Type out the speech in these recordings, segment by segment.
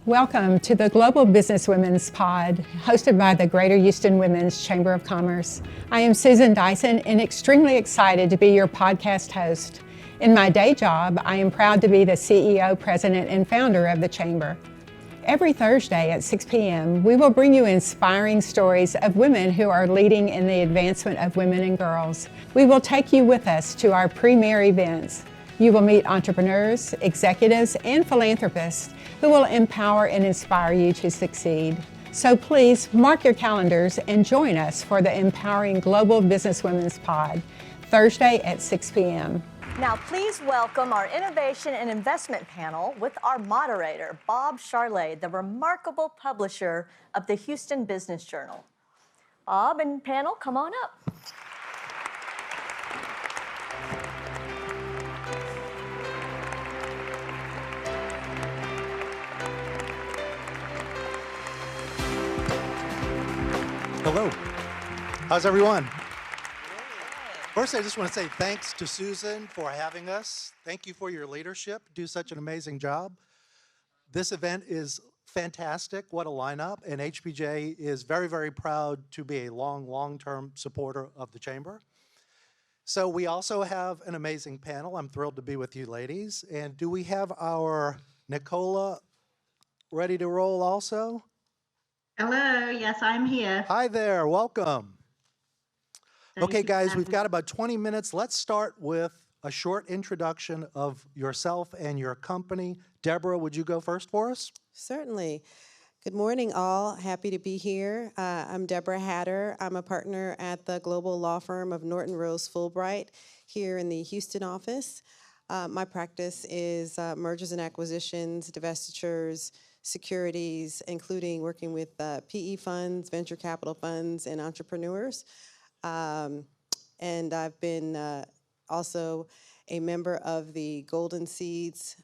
Welcome to the Global Businesswomen's Pod, hosted by the Greater Houston Women's Chamber of Commerce. I am Susan Dyson and extremely excited to be your podcast host. In my day job, I am proud to be the CEO, President, and founder of the Chamber. Every Thursday at 6 p.m., we will bring you inspiring stories of women who are leading in the advancement of women and girls. We will take you with us to our premier events. You will meet entrepreneurs, executives, and philanthropists who will empower and inspire you to succeed. So please mark your calendars and join us for the Empowering Global Businesswomen's Pod, Thursday at 6 p.m. Now, please welcome our Innovation and Investment panel with our moderator, Bob Charlet, the remarkable publisher of the Houston Business Journal. Bob and panel, come on up. Hello. How's everyone? First, I just want to say thanks to Susan for having us. Thank you for your leadership. You do such an amazing job. This event is fantastic. What a lineup. And HBJ is very, very proud to be a long-term supporter of the Chamber. So we also have an amazing panel. I'm thrilled to be with you ladies. And do we have our Nicola ready to roll also? Hello, yes, I'm here. Hi there, welcome. Thank Okay, you guys, for we've having got about 20 minutes. Let's start with a short introduction of yourself and your company. Debra, would you go first for us? Certainly. Good morning, all. Happy to be here. I'm Debra Hatter. I'm a partner at the global law firm of Norton Rose Fulbright here in the Houston office. My practice is mergers and acquisitions, divestitures, securities, including working with PE funds, venture capital funds, and entrepreneurs. And I've been also a member of the Golden Seeds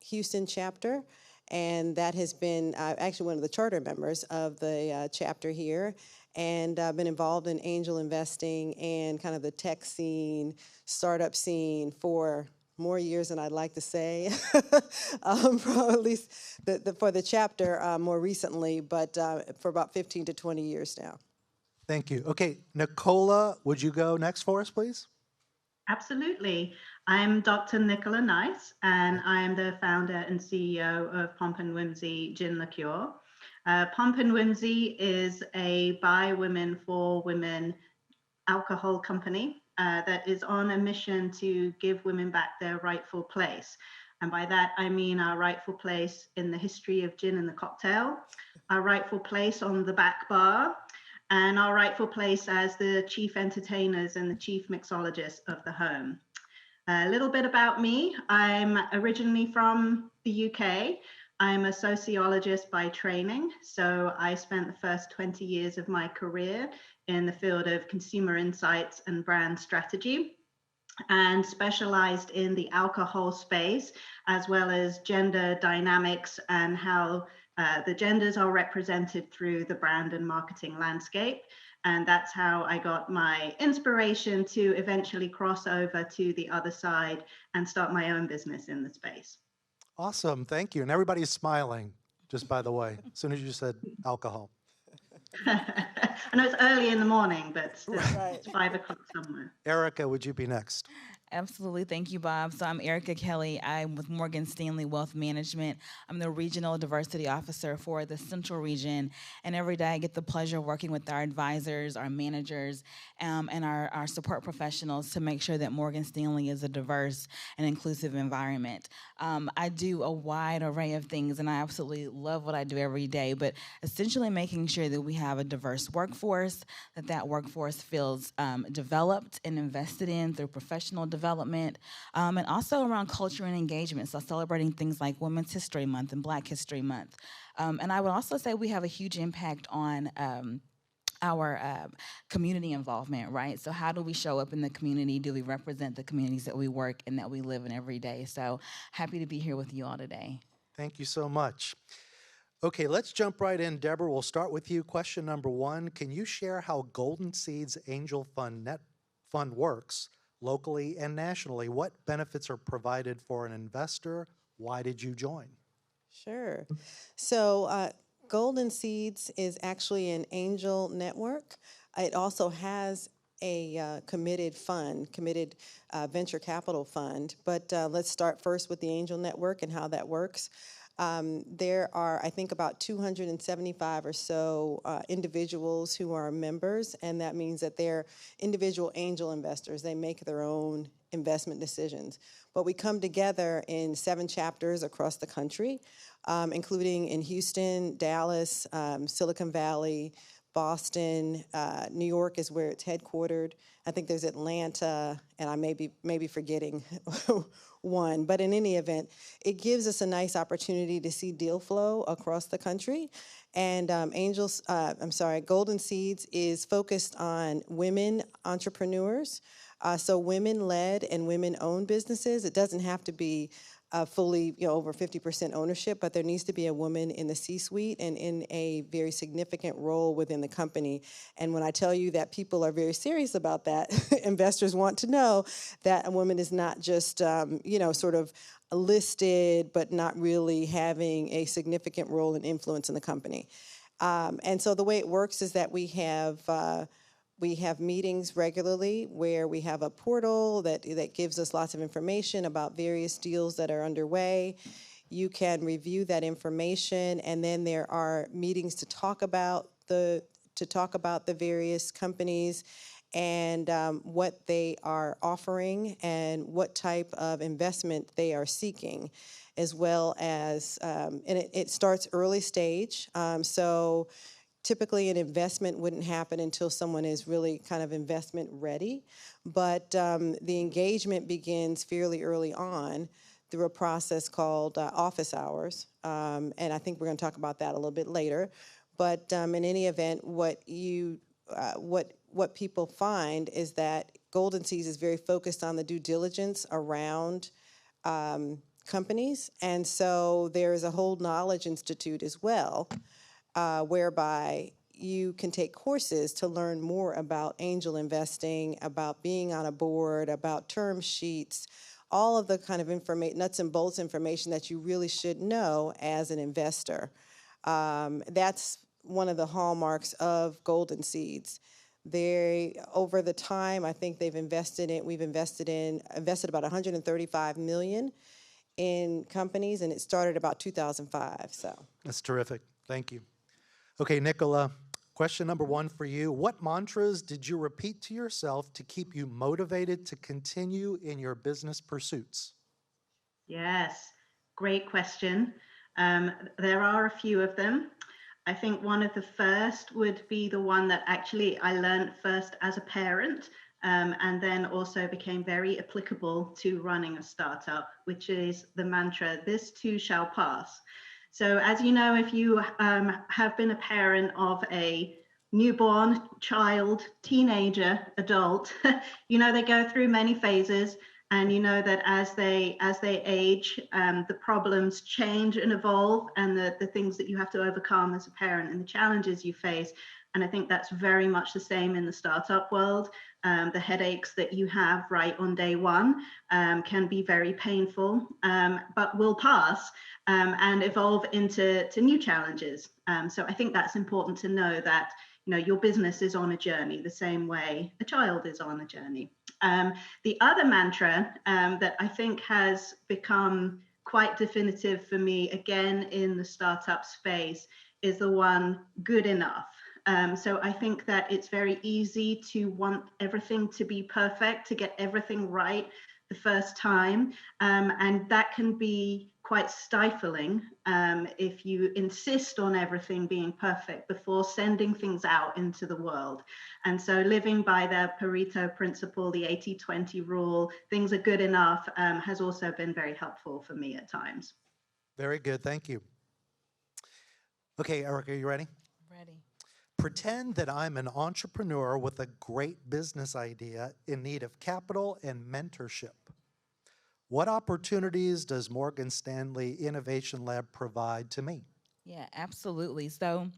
Houston chapter, and that has been actually one of the charter members of the chapter here. And I've been involved in angel investing and kind of the tech scene, startup scene for more years than I'd like to say, for at least for the chapter more recently, but for about 15 to 20 years now. Thank you. Okay, Nicola, would you go next for us, please? Absolutely. I'm Dr. Nicola Nice, and I am the founder and CEO of Pomp Whimsy Gin Liqueur. Pomp Whimsy is a by women for women alcohol company that is on a mission to give women back their rightful place. And by that, I mean our rightful place in the history of gin and the cocktail, our rightful place on the back bar, and our rightful place as the chief entertainers and the chief mixologists of the home. A little bit about me. I'm originally from the UK. I'm a sociologist by training, so I spent the first 20 years of my career in the field of consumer insights and brand strategy, and specialized in the alcohol space, as well as gender dynamics and how the genders are represented through the brand and marketing landscape. And that's how I got my inspiration to eventually cross over to the other side and start my own business in the space. Awesome, thank you. And everybody's smiling, just by the way, as soon as you said alcohol. I know it's early in the morning, but still, Right. It's 5 o'clock somewhere. Erica, would you be next? Absolutely. Thank you, Bob. So I'm Erika Kelly. I'm with Morgan Stanley Wealth Management. I'm the Regional Diversity Officer for the Central Region. And every day I get the pleasure of working with our advisors, our managers, and our support professionals to make sure that Morgan Stanley is a diverse and inclusive environment. I do a wide array of things, and I absolutely love what I do every day, but essentially making sure that we have a diverse workforce, that workforce feels developed and invested in through professional development, and also around culture and engagement, so celebrating things like Women's History Month and Black History Month. And I would also say we have a huge impact on our community involvement, right? So how do we show up in the community? Do we represent the communities that we work and that we live in every day? So happy to be here with you all today. Thank you so much. Okay, let's jump right in. Debra, we'll start with you. Question number one, can you share how Golden Seeds Angel Fund works locally and nationally? What benefits are provided for an investor? Why did you join? Sure. So Golden Seeds is actually an angel network. It also has a committed venture capital fund. But let's start first with the angel network and how that works. There are, I think, about 275 or so individuals who are members, and that means that they're individual angel investors. They make their own investment decisions. But we come together in 7 chapters across the country, including in Houston, Dallas, Silicon Valley, Boston, New York is where it's headquartered. I think there's Atlanta, and I may be forgetting one. But in any event, it gives us a nice opportunity to see deal flow across the country. And Golden Seeds is focused on women entrepreneurs. So women-led and women-owned businesses. It doesn't have to be fully, over 50% ownership, but there needs to be a woman in the C-suite and in a very significant role within the company. And when I tell you that people are very serious about that, investors want to know that a woman is not just, sort of listed, but not really having a significant role and influence in the company. And so the way it works is that we have meetings regularly where we have a portal that gives us lots of information about various deals that are underway. You can review that information, and then there are meetings to talk about the various companies and what they are offering and what type of investment they are seeking, as well as and it starts early stage. So typically, an investment wouldn't happen until someone is really kind of investment ready, but the engagement begins fairly early on through a process called office hours, and I think we're going to talk about that a little bit later. But in any event, what people find is that Golden Seeds is very focused on the due diligence around companies, and so there is a whole knowledge institute as well, whereby you can take courses to learn more about angel investing, about being on a board, about term sheets, all of the kind of nuts and bolts information that you really should know as an investor. That's one of the hallmarks of Golden Seeds. Over the time, I think we've invested about $135 million in companies, and it started about 2005. So That's terrific. Thank you. Okay, Nicola, question number 1 for you. What mantras did you repeat to yourself to keep you motivated to continue in your business pursuits? Yes, great question. There are a few of them. I think one of the first would be the one that actually I learned first as a parent, and then also became very applicable to running a startup, which is the mantra, "This too shall pass." So as you know, if you have been a parent of a newborn, child, teenager, adult, they go through many phases. And you know that as they age, the problems change and evolve, and the things that you have to overcome as a parent and the challenges you face. And I think that's very much the same in the startup world. The headaches that you have right on day one can be very painful, but will pass and evolve into new challenges. So I think that's important to know that your business is on a journey the same way a child is on a journey. The other mantra that I think has become quite definitive for me, again, in the startup space, is the one, "Good enough." So I think that it's very easy to want everything to be perfect, to get everything right the first time. And that can be quite stifling if you insist on everything being perfect before sending things out into the world. And so living by the Pareto principle, the 80-20 rule, things are good enough, has also been very helpful for me at times. Very good. Thank you. Okay, Erika, are you ready? Ready. Pretend that I'm an entrepreneur with a great business idea in need of capital and mentorship. What opportunities does Morgan Stanley Innovation Lab provide to me? Yeah, absolutely. So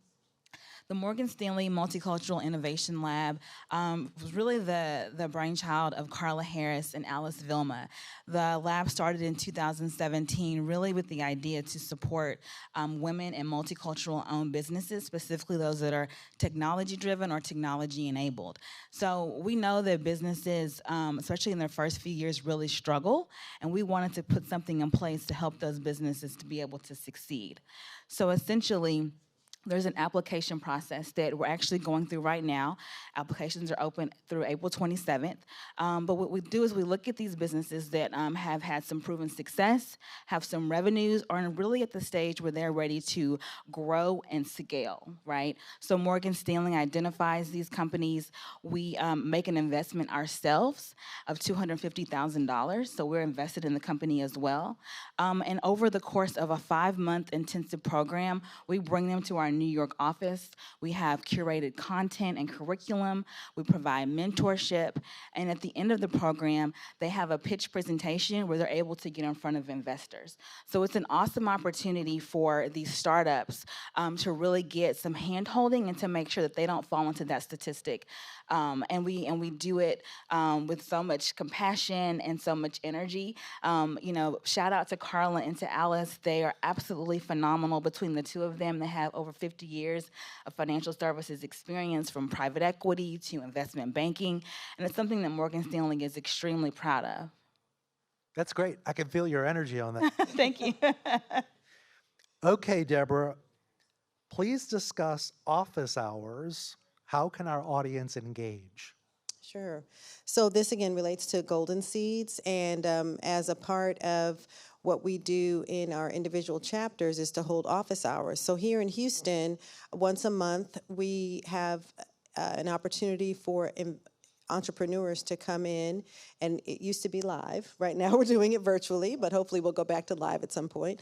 The Morgan Stanley Multicultural Innovation Lab was really the brainchild of Carla Harris and Alice Vilma. The lab started in 2017 really with the idea to support women and multicultural-owned businesses, specifically those that are technology-driven or technology-enabled. So we know that businesses, especially in their first few years, really struggle, and we wanted to put something in place to help those businesses to be able to succeed. So essentially, there's an application process that we're actually going through right now. Applications are open through April 27th. But what we do is we look at these businesses that have had some proven success, have some revenues, are really at the stage where they're ready to grow and scale, right? So Morgan Stanley identifies these companies. We make an investment ourselves of $250,000. So we're invested in the company as well. And over the course of a 5-month intensive program, we bring them to our New York office. We have curated content and curriculum. We provide mentorship. And at the end of the program, they have a pitch presentation where they're able to get in front of investors. So it's an awesome opportunity for these startups to really get some hand-holding and to make sure that they don't fall into that statistic. And we do it with so much compassion and so much energy. Shout out to Carla and to Alice. They are absolutely phenomenal. Between the two of them, they have over 50 years of financial services experience, from private equity to investment banking. And it's something that Morgan Stanley is extremely proud of. That's great. I can feel your energy on that. Thank you. Okay, Debra, please discuss office hours. How can our audience engage? Sure. So this again relates to Golden Seeds, and as a part of what we do in our individual chapters is to hold office hours. So here in Houston, once a month, we have an opportunity for entrepreneurs to come in, and it used to be live. Right now we're doing it virtually, but hopefully we'll go back to live at some point,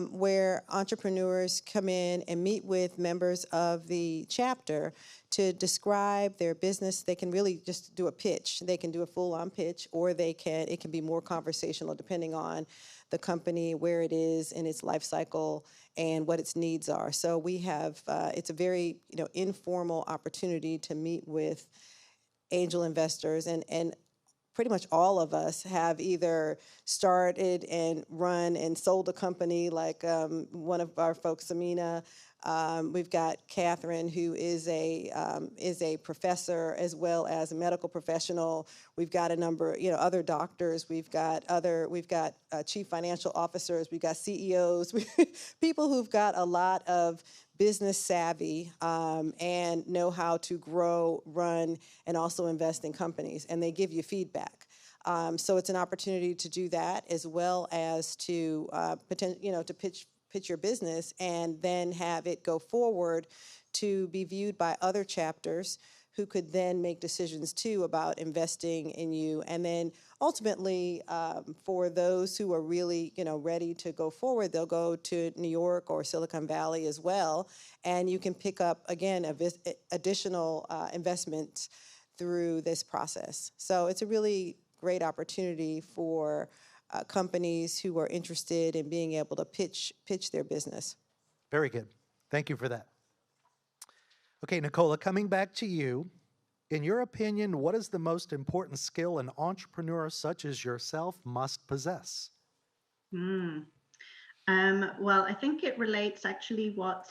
where entrepreneurs come in and meet with members of the chapter to describe their business. They can really just do a pitch. They can do a full-on pitch, or it can be more conversational depending on the company, where it is in its life cycle, and what its needs are. So we have, it's a very informal opportunity to meet with angel investors, and pretty much all of us have either started and run and sold a company, like one of our folks, Amina. We've got Catherine, who is a professor as well as a medical professional. We've got a number, other doctors. We've got chief financial officers. We've got CEOs. People who've got a lot of business savvy and know how to grow, run, and also invest in companies, and they give you feedback. So it's an opportunity to do that, as well as to to pitch your business, and then have it go forward to be viewed by other chapters who could then make decisions too about investing in you. And then ultimately, for those who are really ready to go forward, they'll go to New York or Silicon Valley as well, and you can pick up again additional investments through this process. So it's a really great opportunity for companies who are interested in being able to pitch their business. Very good. Thank you for that. Okay, Nicola, coming back to you. In your opinion, what is the most important skill an entrepreneur such as yourself must possess? Well, I think it relates actually what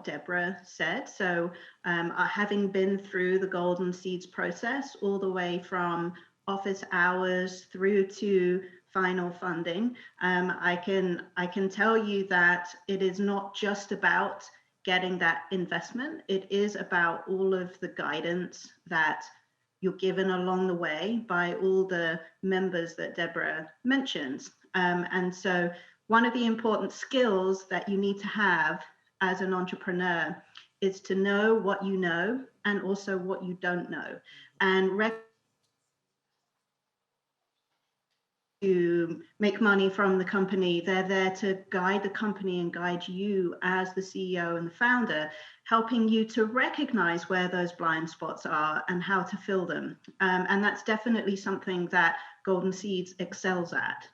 Debra said. So having been through the Golden Seeds process, all the way from office hours through to final funding, I can tell you that it is not just about getting that investment. It is about all of the guidance that you're given along the way by all the members that Debra mentions. And so one of the important skills that you need to have as an entrepreneur is to know what you know and also what you don't know, and to make money from the company. They're there to guide the company and guide you as the CEO and the founder, helping you to recognize where those blind spots are and how to fill them. And that's definitely something that Golden Seeds excels at.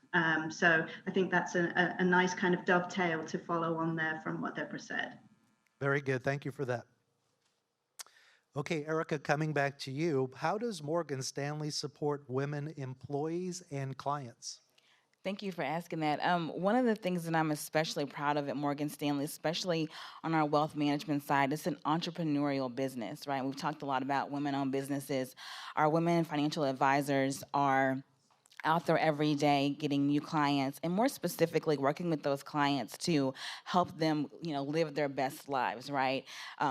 So I think that's a nice kind of dovetail to follow on there from what Debra said. Very good. Thank you for that. Okay, Erika, coming back to you, how does Morgan Stanley support women employees and clients? Thank you for asking that. One of the things that I'm especially proud of at Morgan Stanley, especially on our wealth management side, it's an entrepreneurial business, right? We've talked a lot about women-owned businesses. Our women financial advisors are out there every day getting new clients, and more specifically working with those clients to help them live their best lives, right?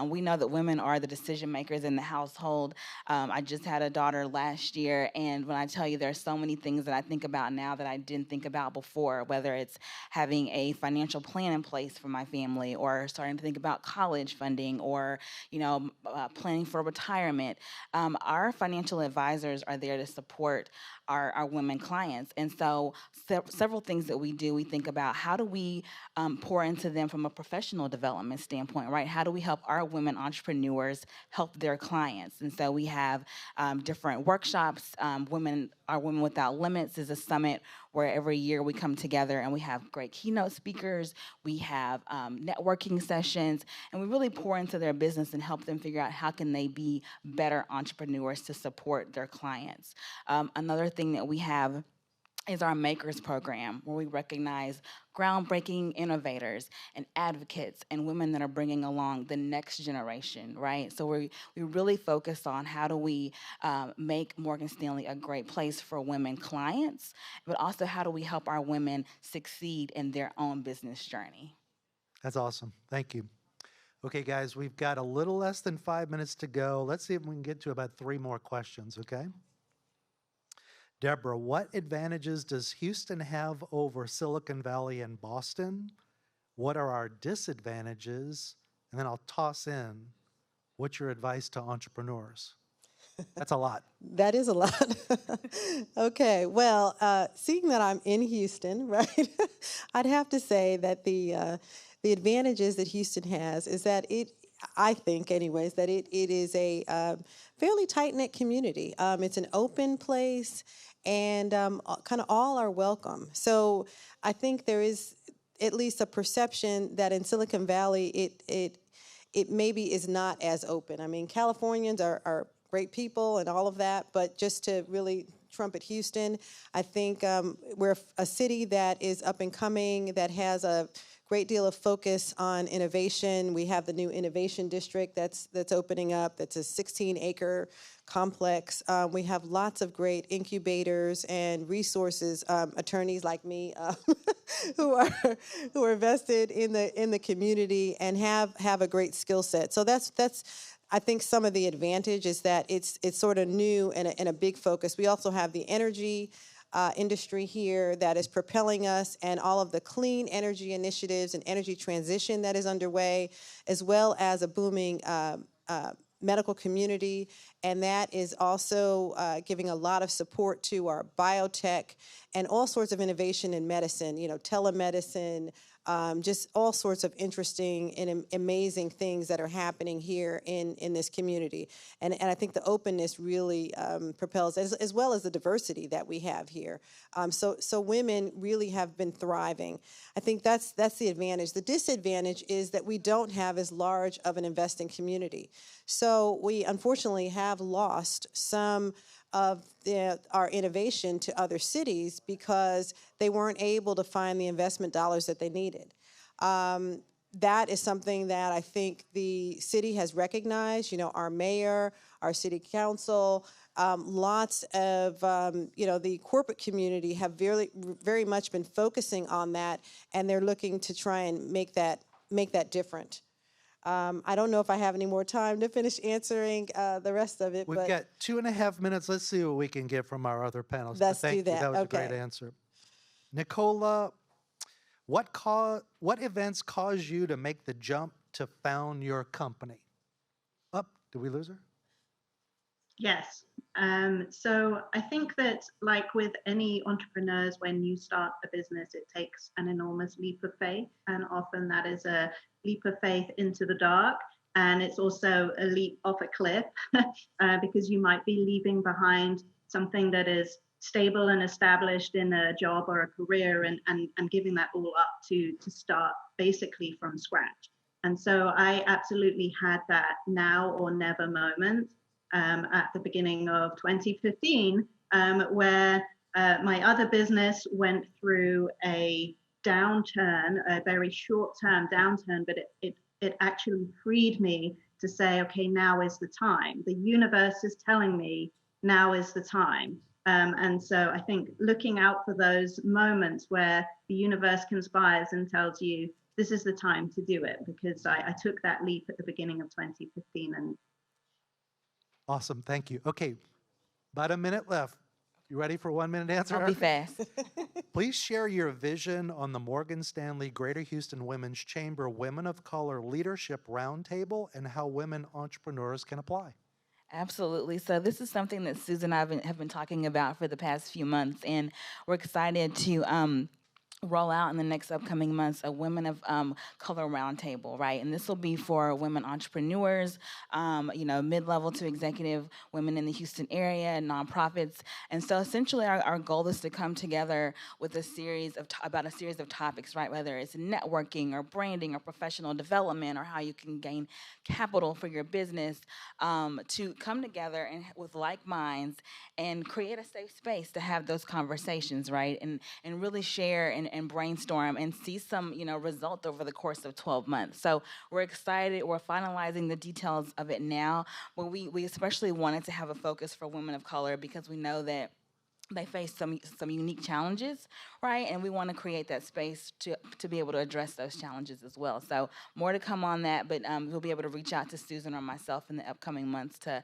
We know that women are the decision makers in the household. I just had a daughter last year, and when I tell you there's so many things that I think about now that I didn't think about before, whether it's having a financial plan in place for my family, or starting to think about college funding, or planning for retirement. Our financial advisors are there to support our women clients. And so several things that we do, we think about how do we pour into them from a professional development standpoint, right? How do we help our women entrepreneurs help their clients? And so we have different workshops. Our Women Without Limits is a summit where every year we come together and we have great keynote speakers, we have networking sessions, and we really pour into their business and help them figure out how can they be better entrepreneurs to support their clients. Another thing that we have is our Makers program, where we recognize groundbreaking innovators and advocates and women that are bringing along the next generation, right? So we really focus on how do we make Morgan Stanley a great place for women clients, but also how do we help our women succeed in their own business journey. That's awesome. Thank you. Okay, guys, we've got a little less than 5 minutes to go. Let's see if we can get to about 3 more questions, okay? Debra, what advantages does Houston have over Silicon Valley and Boston? What are our disadvantages? And then I'll toss in, what's your advice to entrepreneurs? That's a lot. That is a lot. Okay, well, seeing that I'm in Houston, right, I'd have to say that the advantages that Houston has is that I think anyways, that it is a fairly tight-knit community. It's an open place, and kind of all are welcome. So I think there is at least a perception that in Silicon Valley, it maybe is not as open. I mean, Californians are great people and all of that, but just to really trumpet Houston, I think we're a city that is up and coming, that has a great deal of focus on innovation. We have the new innovation district that's opening up. That's a 16-acre complex. We have lots of great incubators and resources, attorneys like me who are vested in the community and have a great skill set. So that's I think some of the advantage is that it's sort of new and a big focus. We also have the energy industry here that is propelling us, and all of the clean energy initiatives and energy transition that is underway, as well as a booming medical community, and that is also giving a lot of support to our biotech and all sorts of innovation in medicine, telemedicine, just all sorts of interesting and amazing things that are happening here in this community. And I think the openness really propels, as well as the diversity that we have here. So women really have been thriving. I think that's the advantage. The disadvantage is that we don't have as large of an investing community. So we unfortunately have lost some of our innovation to other cities because they weren't able to find the investment dollars that they needed. That is something that I think the city has recognized. Our mayor, our city council, lots of the corporate community have very much been focusing on that, and they're looking to try and make that different. I don't know if I have any more time to finish answering the rest of it. We've got 2.5 minutes. Let's see what we can get from our other panelists. Let's Thank do that. you. That was Okay. a great answer. Nicola, what events caused you to make the jump to found your company? Did we lose her? Yes. So I think that, like with any entrepreneurs, when you start a business, it takes an enormous leap of faith. And often that is a leap of faith into the dark. And it's also a leap off a cliff because you might be leaving behind something that is stable and established in a job or a career and giving that all up to start basically from scratch. And so I absolutely had that now or never moment at the beginning of 2015, where my other business went through a downturn, a very short-term downturn, but it actually freed me to say, okay, now is the time. The universe is telling me now is the time. And so I think looking out for those moments where the universe conspires and tells you this is the time to do it, because I took that leap at the beginning of 2015. And Awesome, thank you. Okay, about a minute left. You ready for 1 minute answer? I'll be fast. Please share your vision on the Morgan Stanley Greater Houston Women's Chamber Women of Color Leadership Roundtable and how women entrepreneurs can apply. Absolutely. So this is something that Susan and I have been talking about for the past few months, and we're excited to roll out in the next upcoming months a Women of Color Roundtable, right? And this will be for women entrepreneurs, mid-level to executive women in the Houston area and nonprofits. And so essentially our goal is to come together with a series of topics, right? Whether it's networking or branding or professional development or how you can gain capital for your business, to come together and with like minds and create a safe space to have those conversations, right? And really share and brainstorm and see some, result over the course of 12 months. So we're excited. We're finalizing the details of it now, but we especially wanted to have a focus for women of color because we know that they face some unique challenges, right? And we want to create that space to be able to address those challenges as well. So more to come on that, but we'll be able to reach out to Susan or myself in the upcoming months to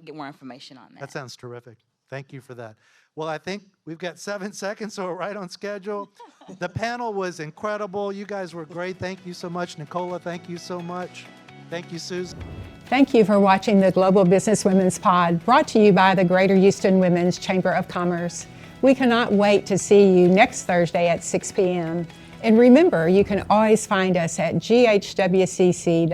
get more information on that. That sounds terrific. Thank you for that. Well, I think we've got 7 seconds, so we're right on schedule. The panel was incredible. You guys were great. Thank you so much. Nicola, thank you so much. Thank you, Susan. Thank you for watching the Global Business Women's Pod, brought to you by the Greater Houston Women's Chamber of Commerce. We cannot wait to see you next Thursday at 6 p.m. And remember, you can always find us at GHWCC.org.